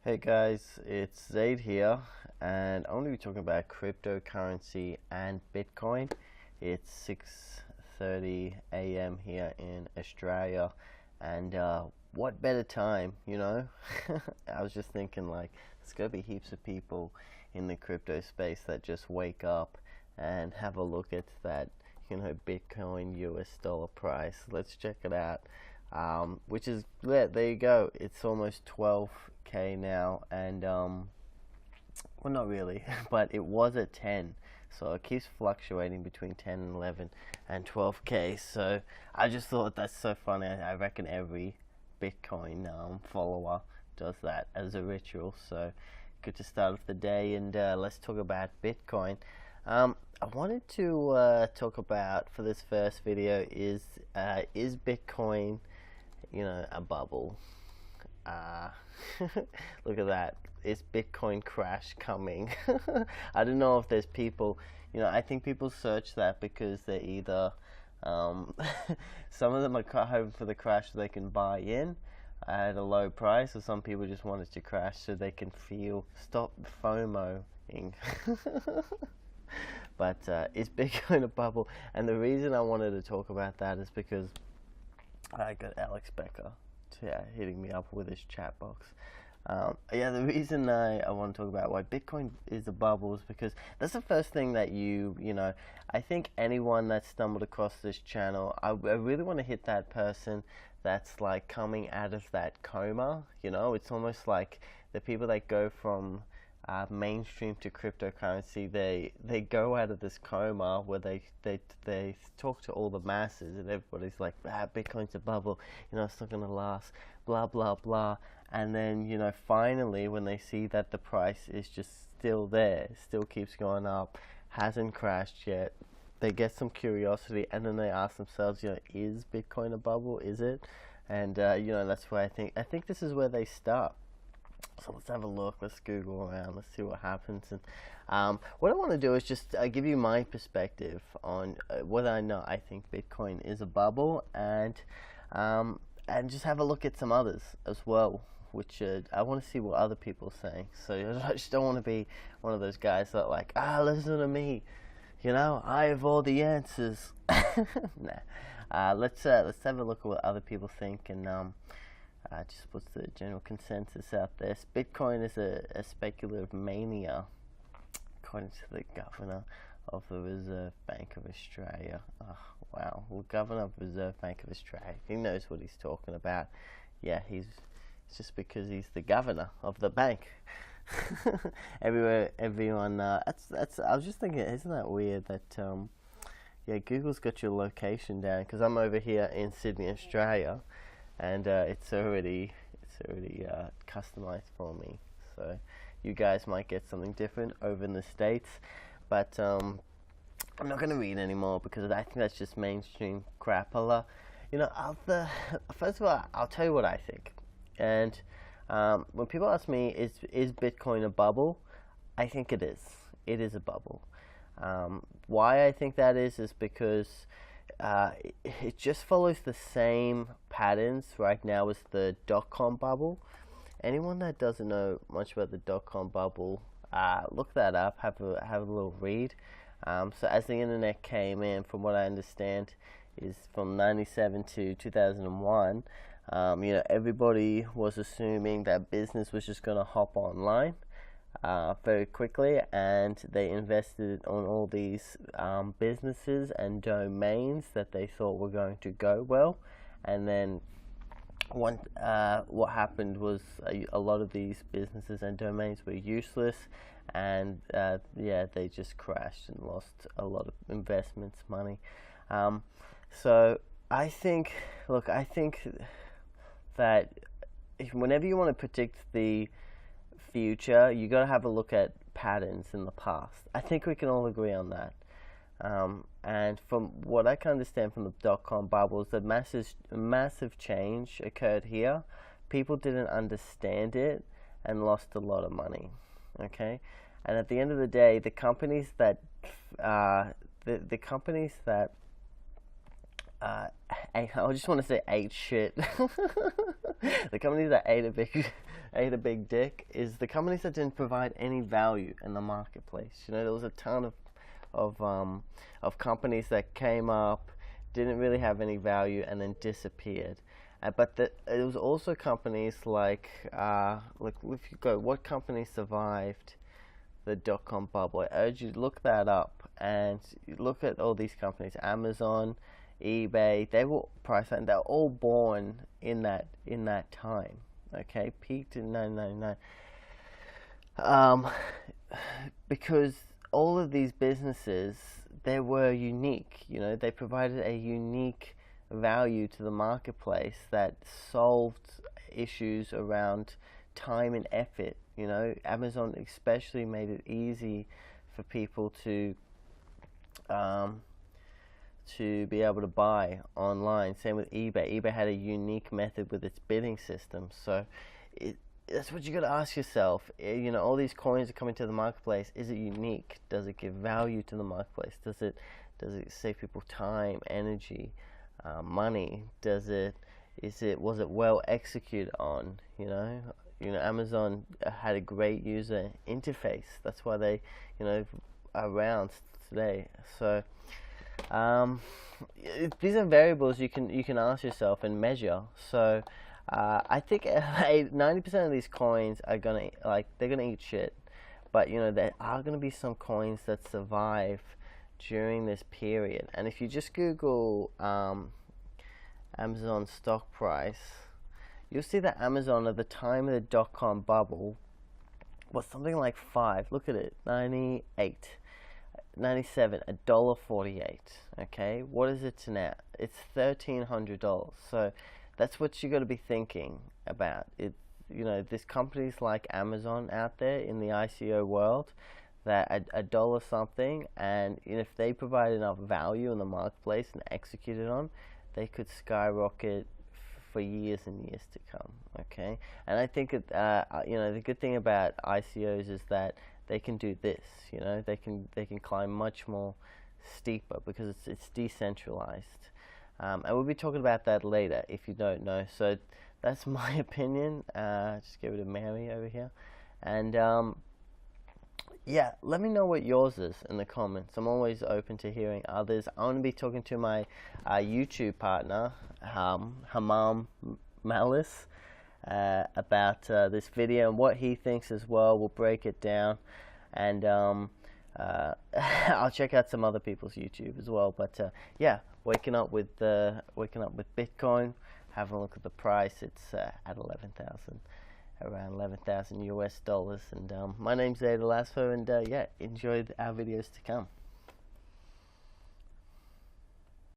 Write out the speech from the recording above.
Hey guys, it's Zaid here, and I'm going to be talking about cryptocurrency and Bitcoin. It's 6:30 a.m. here in Australia, and what better time, you know? I was just thinking, like, there's going to be heaps of people in the crypto space that just wake up and have a look at that, Bitcoin US dollar price. Let's check it out. Which is, yeah, there you go. It's almost 12K now, and well, not really, but it was at 10, so it keeps fluctuating between 10 and 11 and 12K. So I just thought that's so funny. I reckon every Bitcoin follower does that as a ritual. So good to start off the day, and let's talk about Bitcoin. I wanted to talk about, for this first video, is Bitcoin, a bubble? Uh, Look at that. Is Bitcoin crash coming? I don't know if there's people, I think people search that because they're either, some of them are hoping for the crash so they can buy in at a low price, or some people just want it to crash so they can stop FOMOing. But is Bitcoin a bubble? And the reason I wanted to talk about that is because I got Alex Becker hitting me up with his chat box. The reason I want to talk about why Bitcoin is a bubble is because that's the first thing that I think anyone that stumbled across this channel, I really want to hit that person that's like coming out of that coma. It's almost like the people that go from mainstream to cryptocurrency, they go out of this coma where they talk to all the masses, and everybody's like, Bitcoin's a bubble, it's not gonna last, blah blah blah. And then finally, when they see that the price is just still there, still keeps going up, hasn't crashed yet, they get some curiosity, and then they ask themselves, is Bitcoin a bubble? Is it? And that's why I think this is where they start. So let's have a look. Let's Google around. Let's see what happens. And what I want to do is just give you my perspective on whether or not I think Bitcoin is a bubble, and just have a look at some others as well, which I want to see what other people are saying. So I just don't want to be one of those guys that listen to me. I have all the answers. Nah. Let's have a look at what other people think, and just what's the general consensus out there. Bitcoin is a speculative mania, according to the governor of the Reserve Bank of Australia. Oh, wow. Well, governor of the Reserve Bank of Australia, he knows what he's talking about. Yeah, it's just because he's the governor of the bank. Everyone. That's. I was just thinking, isn't that weird that Google's got your location down, because I'm over here in Sydney, Australia, and it's already customized for me. So you guys might get something different over in the States, but I'm not going to read anymore because I think that's just mainstream crap. First of all, I'll tell you what I think. And when people ask me, is Bitcoin a bubble? I think it is. It is a bubble. Why I think that is because it just follows the same patterns right now as the Dotcom Bubble. Anyone that doesn't know much about the Dotcom Bubble, look that up, have a little read. So as the internet came in, from what I understand, is from 97 to 2001, everybody was assuming that business was just going to hop online very quickly, and they invested on all these businesses and domains that they thought were going to go well. And then what happened was a lot of these businesses and domains were useless, and they just crashed and lost a lot of investments, money. So I think that whenever you want to predict the future, you got to have a look at patterns in the past. I think we can all agree on that. And from what I can understand from the dot-com bubbles, the massive change occurred here. People didn't understand it and lost a lot of money. Okay, and at the end of the day, the companies that I just want to say ate shit. The companies that ate a big dick is the companies that didn't provide any value in the marketplace. You know, there was a ton of companies that came up, didn't really have any value, and then disappeared. But it was also companies like if you go, what companies survived the dot-com bubble? I urge you to look that up and look at all these companies: Amazon, eBay. They were priced, and they're all born in that time. Okay, peaked in 1999. Because all of these businesses, they were unique. You know, they provided a unique value to the marketplace that solved issues around time and effort. You know, Amazon especially made it easy for people to be able to buy online. Same with eBay. eBay had a unique method with its bidding system. So that's what you got to ask yourself. You know, all these coins are coming to the marketplace. Is it unique? Does it give value to the marketplace? Does it save people time, energy, money? Was it well executed on? You know, Amazon had a great user interface. That's why they, are around today. So these are variables you can ask yourself and measure. So I think 90% of these coins are they're gonna eat shit, but there are gonna be some coins that survive during this period. And if you just Google Amazon stock price, you'll see that Amazon at the time of the dot-com bubble was something like 5. Look at it, 98. 97, $1.48. Okay, what is it to now? It's $1,300. So that's what you got to be thinking about. There's companies like Amazon out there in the ICO world that a dollar something, and if they provide enough value in the marketplace and executed on, they could skyrocket for years and years to come. Okay, and I think the good thing about ICOs is that they can do this. They can climb much more steeper because it's decentralized. And we'll be talking about that later if you don't know. So that's my opinion. Just give it to Mary over here. And yeah, let me know what yours is in the comments. I'm always open to hearing others. I'm going to be talking to my YouTube partner, Hamam Malice, about this video and what he thinks as well. We'll break it down, and I'll check out some other people's YouTube as well. But yeah, waking up with Bitcoin, having a look at the price. It's at 11,000, around 11,000 US dollars. And my name's Zeta Lasso, and yeah, enjoy our videos to come.